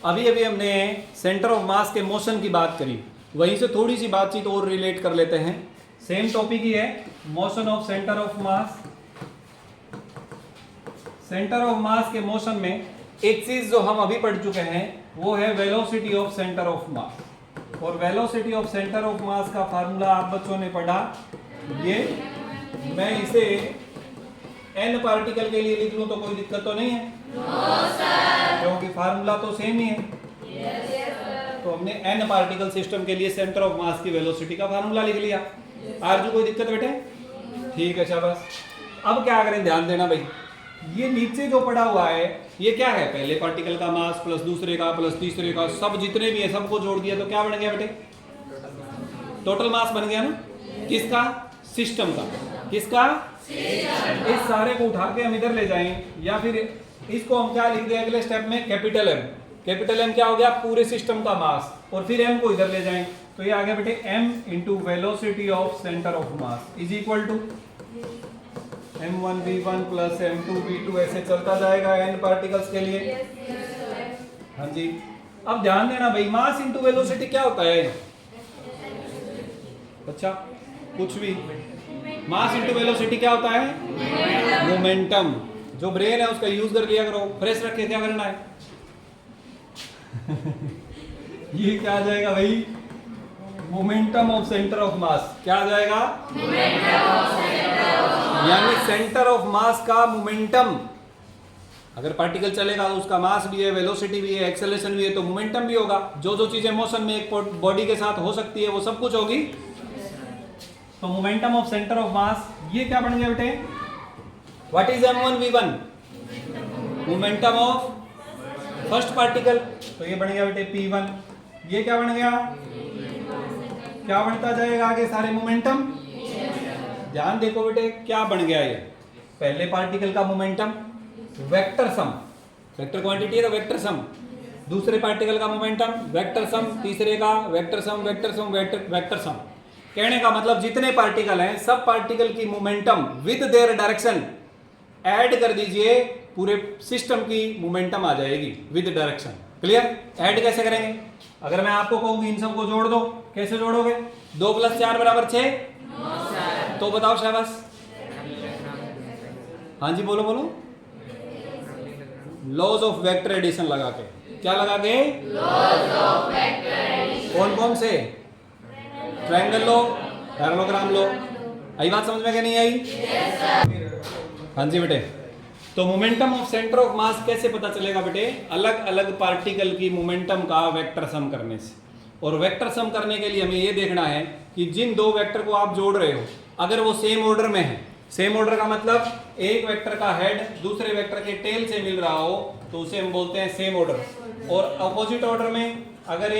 अभी अभी हमने सेंटर ऑफ मास के मोशन की बात करी, वहीं से थोड़ी सी बातचीत और रिलेट कर लेते हैं। सेम टॉपिक ही है, motion of centre of mass. Centre of मास के मोशन में एक चीज जो हम अभी पढ़ चुके हैं वो है velocity of centre of mass. और velocity of centre of mass का फार्मूला आप बच्चों ने पढ़ा, ये मैं इसे n पार्टिकल के लिए लिख लूं तो कोई दिक्कत तो नहीं है? क्योंकि फार्मूला तो सेम ही है। तो हमने n पार्टिकल सिस्टम के लिए सेंटर ऑफ मास की वेलोसिटी का फार्मूला लिख लिया। आरजू कोई दिक्कत बेटे? ठीक है, शाबाश। अब क्या करें, ध्यान देना भाई, ये नीचे जो पड़ा हुआ है ये क्या है? पहले पार्टिकल का मास प्लस दूसरे का प्लस तीसरे का, सब जितने भी है सबको जोड़ दिया तो क्या बन गया बेटे? टोटल मास बन गया ना? किसका? सिस्टम का। किसका? इस सारे को उठा के हम इधर ले जाएं, या फिर इसको हम क्या लिख दें अगले स्टेप में? Capital M. कैपिटल एम क्या हो गया? पूरे सिस्टम का मास। और फिर एम को इधर ले जाएं तो ये आ गया बेटे m into velocity of centre of mass is equal to m1v1 plus m2v2, ऐसे चलता जाएगा n पार्टिकल्स के लिए। हाँ जी। अब ध्यान देना भाई, मास इंटू वेलोसिटी क्या होता है? अच्छा, कुछ भी। मास इंटू वेलोसिटी क्या होता है? मोमेंटम। जो ब्रेन है उसका यूज कर लिया करो, फ्रेश रख के क्या करना है? ये क्या आ जाएगा भाई? मोमेंटम ऑफ सेंटर ऑफ मास। क्या आ जाएगा? यानी सेंटर ऑफ मास का मोमेंटम। अगर पार्टिकल चलेगा तो उसका मास भी है, वेलोसिटी भी है, एक्सेलरेशन भी है, तो मोमेंटम भी होगा। जो जो चीजें मोशन में एक बॉडी के साथ हो सकती है वो सब कुछ होगी। तो मोमेंटम ऑफ सेंटर ऑफ मास ये क्या बन गया बेटे? What is m1v1? Momentum of first particle. तो ये बन गया बेटे p1। ये क्या बन गया? क्या बनता जाएगा आगे? सारे मोमेंटम। ध्यान देखो बेटे, क्या बन गया ये? पहले पार्टिकल का momentum vector sum, vector quantity है तो वेक्टर सम। दूसरे पार्टिकल का मोमेंटम वेक्टर सम, तीसरे का vector sum, vector sum, vector sum. कहने का मतलब जितने पार्टिकल हैं सब पार्टिकल की momentum with their direction add कर दीजिए, पूरे सिस्टम की मोमेंटम आ जाएगी विद डायरेक्शन। क्लियर? ऐड कैसे करेंगे? अगर मैं आपको कहूँ इन सबको जोड़ दो, कैसे जोड़ोगे? 2 + 4 = 6। तो बताओ शाबाश। हाँ जी, बोलो बोलो। लॉज ऑफ वेक्टर एडिशन लगा के। क्या लगा के? Laws of vector addition. कौन कौन से? ट्रायंगल लो, पैरेललोग्राम लो। आई बात समझ में क्या नहीं आई? yes, sir। हाँ जी बेटे। तो मोमेंटम ऑफ सेंटर ऑफ मास कैसे पता चलेगा बेटे? अलग अलग पार्टिकल की मोमेंटम का वेक्टर सम करने से। और वेक्टर सम करने के लिए हमें ये देखना है कि जिन दो वेक्टर को आप जोड़ रहे हो अगर वो सेम ऑर्डर में है, सेम ऑर्डर का मतलब एक वेक्टर का हेड दूसरे वेक्टर के टेल से मिल रहा हो तो उसे हम बोलते हैं सेम ऑर्डर। और अपोजिट ऑर्डर में अगर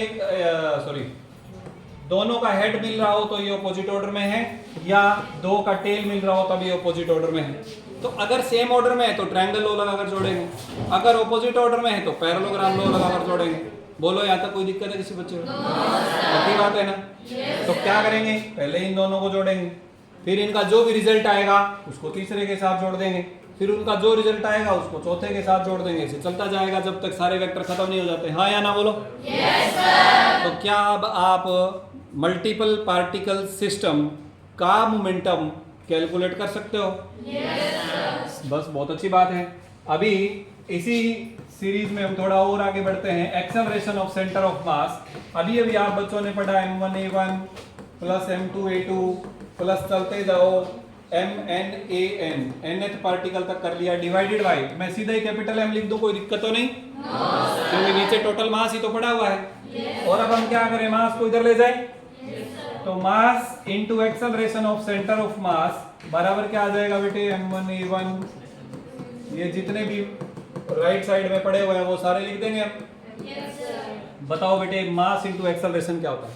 दोनों का हेड मिल रहा हो तो ये अपोजिट ऑर्डर में है, या दो का टेल मिल रहा हो तब ये अपोजिट ऑर्डर में है। तो अगर सेम ऑर्डर में है तो ट्रायंगल लॉ लगाकर जोड़ेंगे, अगर अपोजिट ऑर्डर में है तो पैरेललोग्राम लॉ लगाकर जोड़ेंगे। बोलो, यहाँ तक कोई दिक्कत है किसी बच्चे को? अच्छी बात है ना? तो क्या करेंगे? पहले इन दोनों को जोड़ेंगे, फिर इनका जो भी रिजल्ट आएगा उसको तीसरे के साथ जोड़ देंगे, फिर उनका जो रिजल्ट आएगा उसको चौथे के साथ जोड़ देंगे। इसे चलता जाएगा जब तक सारे वेक्टर खत्म नहीं हो जाते। हाँ या ना बोलो? yes, sir। तो क्या अब आप मल्टीपल पार्टिकल सिस्टम का मोमेंटम कैलकुलेट कर सकते हो? yes, sir। बस, बहुत अच्छी बात है। अभी इसी सीरीज में हम थोड़ा और आगे बढ़ते हैं। एक्सेलरेशन ऑफ सेंटर ऑफ मास। अभी अभी आप बच्चों ने पढ़ा m1a1 प्लस m2a2 प्लस चलते जाओ mnan, nth पार्टिकल तक कर लिया, डिवाइडेड बाय, मैं सीधा ही कैपिटल M लिख दूं, कोई दिक्कत तो नहीं? क्योंकि नीचे टोटल मास ही तो पड़ा हुआ है। और अब हम क्या करें? मास को इधर ले जाए तो mass into acceleration of centre of मास बराबर क्या आ जाएगा बेटे? m1a1। ये जितने भी राइट साइड में पड़े हुए हैं वो सारे लिख देंगे हम। बताओ बेटे, मास इंटू एक्सेलरेशन क्या होता है?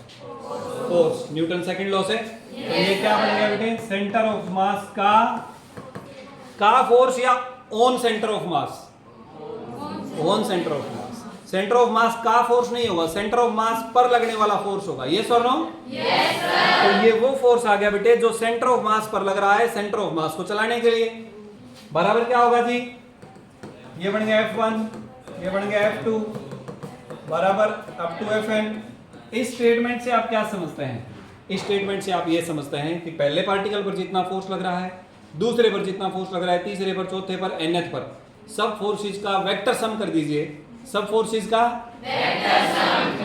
फोर्स, न्यूटन सेकंड लॉ से। तो ये क्या बन गया बेटे? सेंटर ऑफ मास का फोर्स या on centre of mass? On centre of mass. Centre of mass का फोर्स नहीं होगा, सेंटर ऑफ मास पर लगने वाला फोर्स होगा। यस और नो? Yes sir. तो ये वो फोर्स आ गया बेटे जो सेंटर ऑफ मास पर लग रहा है सेंटर ऑफ मास को चलाने के लिए। बराबर क्या होगा जी? ये बन गया F1, ये बन गया F2, बराबर अप टू Fn। इस स्टेटमेंट से आप क्या समझते हैं? इस स्टेटमेंट से आप ये समझते हैं कि पहले पार्टिकल पर जितना फोर्स लग रहा है, दूसरे पर जितना फोर्स लग रहा है, तीसरे पर, चौथे पर, nth पर, सब फोर्सेस का वेक्टर सम कर दीजिए। सब फोर्सेस का वेक्टर सम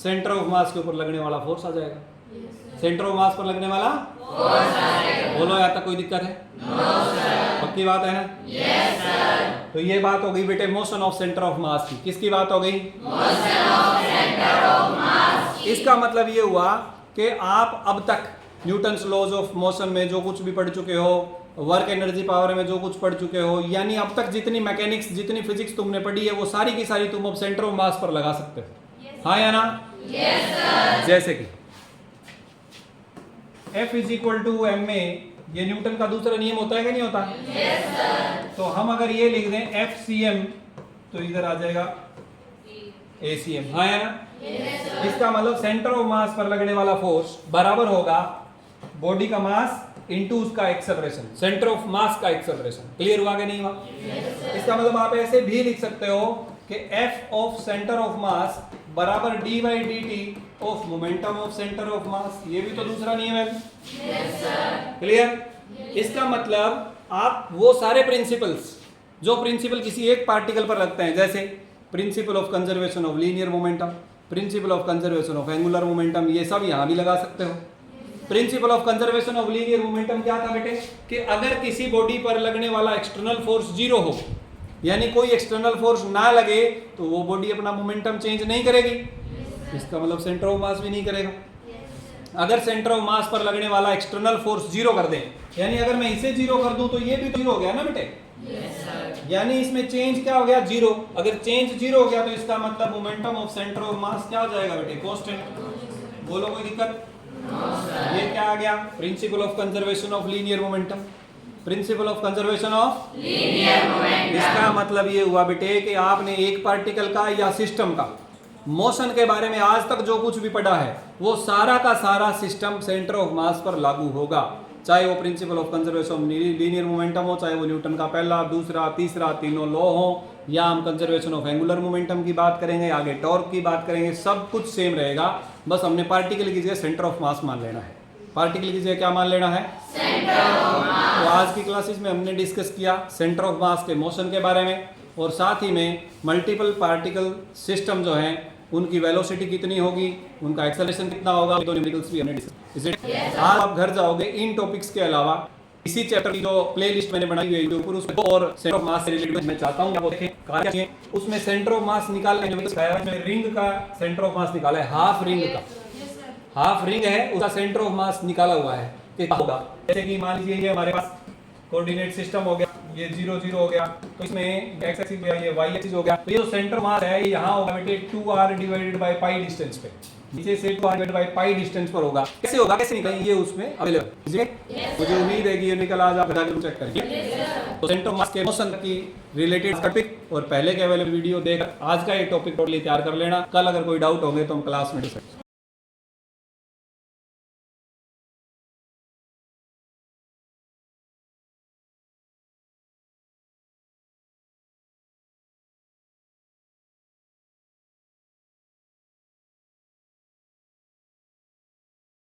सेंटर ऑफ मास के ऊपर लगने वाला फोर्स आ जाएगा। सेंटर ऑफ मास पर लगने वाला फोर्स आ जाएगा। बोलो, यहाँ तक कोई दिक्कत है? No sir. पक्की बात है ना? Yes sir. तो ये बात हो गई बेटे motion of centre of mass की। किसकी बात हो गई? Motion of centre of mass. इसका मतलब ये हुआ कि आप अब तक न्यूटन्स लॉज ऑफ मोशन में जो कुछ भी पढ़ चुके हो, वर्क एनर्जी पावर में जो कुछ पढ़ चुके हो, यानी अब तक जितनी मैकेनिक्स, जितनी फिजिक्स तुमने पढ़ी है, वो सारी की सारी तुम अब सेंटर ऑफ मास पर लगा सकते हो। हाँ या ना? Yes sir. जैसे कि F is equal to m में, ये न्यूटन का दूसरा नियम होता है कि नहीं होता? Yes sir. तो हम अगर ये लिख दें FCM तो इधर आ जाएगा ACM। हाँ या ना? Yes sir. इसका मतलब सेंटर ऑफ मास पर लगने वाला फोर्स बराबर होगा बॉडी का मास इनटू उसका एक्सेलरेशन, सेंटर ऑफ मास का एक्सेलरेशन। क्लियर हुआ कि नहीं हुआ? yes, इसका मतलब आप ऐसे भी लिख सकते हो कि F ऑफ सेंटर ऑफ मास बराबर dy dt of momentum of centre of मास। ये भी तो दूसरा नियम है। yes, clear? इसका मतलब आप वो सारे प्रिंसिपल्स जो प्रिंसिपल किसी एक पार्टिकल पर लगते हैं, जैसे principle of conservation of linear momentum, principle of conservation of angular momentum, ये सब यहाँ भी लगा सकते हो। Principle of conservation of linear momentum क्या था बेटे? कि अगर किसी बॉडी पर लगने वाला एक्सटर्नल फोर्स जीरो हो, यानी कोई एक्सटर्नल फोर्स ना लगे, तो वो बॉडी अपना मोमेंटम चेंज नहीं करेगी। इसका मतलब सेंटर ऑफ मास भी नहीं करेगा। अगर सेंटर ऑफ मास पर लगने वाला एक्सटर्नल फोर्स जीरो कर दे, यानी अगर मैं इसे जीरो कर दूं तो ये भी जीरो हो गया ना बेटे? यानी इसमें चेंज क्या हो गया? जीरो। अगर चेंज जीरो हो गया तो इसका मतलब मोमेंटम ऑफ सेंटर ऑफ मास क्या हो जाएगा बेटे? कांस्टेंट। बोलो, कोई दिक्कत? ये क्या आ गया? Principle of conservation of linear momentum. Principle of conservation of linear momentum. इसका मतलब ये हुआ बेटे कि आपने एक पार्टिकल का या सिस्टम का मोशन के बारे में आज तक जो कुछ भी पढ़ा है, वो सारा का सारा सिस्टम सेंटर ऑफ मास पर लागू होगा। चाहे वो principle of conservation of linear momentum हो, चाहे वो न्यूटन का पहला, दूसरा, तीसरा, तीनों लॉ हो, या हम कंजर्वेशन ऑफ एंगुलर मोमेंटम की बात करेंगे, आगे टॉर्क की बात करेंगे, सब कुछ सेम रहेगा। बस हमने पार्टिकल की जगह सेंटर ऑफ मास मान लेना है। पार्टिकल की जगह क्या मान लेना है? सेंटर ऑफ मास। तो आज की क्लासेस में हमने डिस्कस किया सेंटर ऑफ मास के मोशन के बारे में, और साथ ही में मल्टीपल पार्टिकल सिस्टम जो हैं उनकी वेलोसिटी कितनी होगी, उनका एक्सेलरेशन कितना होगा, दो न्यूमेरिकल्स भी हमने डिस्कस। आज आप घर जाओगे इन टॉपिक्स के अलावा इसी चैप्टर की जो प्लेलिस्ट मैंने बनाई हुई है यूट्यूब पर, उसमें और सेंटर ऑफ मास से रिलेटेड मैं चाहता हूं वो देखें। उसमें सेंटर ऑफ मास निकालने में रिंग का सेंटर ऑफ मास निकाला है, हाफ रिंग का, हाफ रिंग है उसका सेंटर ऑफ मास निकाला हुआ है कि होगा। जैसे कि मान लीजिए ये हमारे पास कोऑर्डिनेट सिस्टम हो गया, ये 0 0 हो गया, तो इसमें x एक्सिस हो गया, ये y एक्सिस हो गया, तो ये जो सेंटर मास है ये यहाँ होगा बेटे 2r divided by pi distance पे, नीचे से 2r divided by pi distance पर होगा। कैसे होगा, कैसे निकलेगा, ये उसमें अवेलेबल है। मुझे उम्मीद है कि ये निकल आज आप घर चेक करिए। तो सेंटर मास के मोशन की रिलेटेड टॉपिक और पहले के अवेलेबल वीडियो देख आज का ये टॉपिक टोटली तैयार कर लेना। कल अगर कोई डाउट होंगे तो हम क्लास में डिस्कस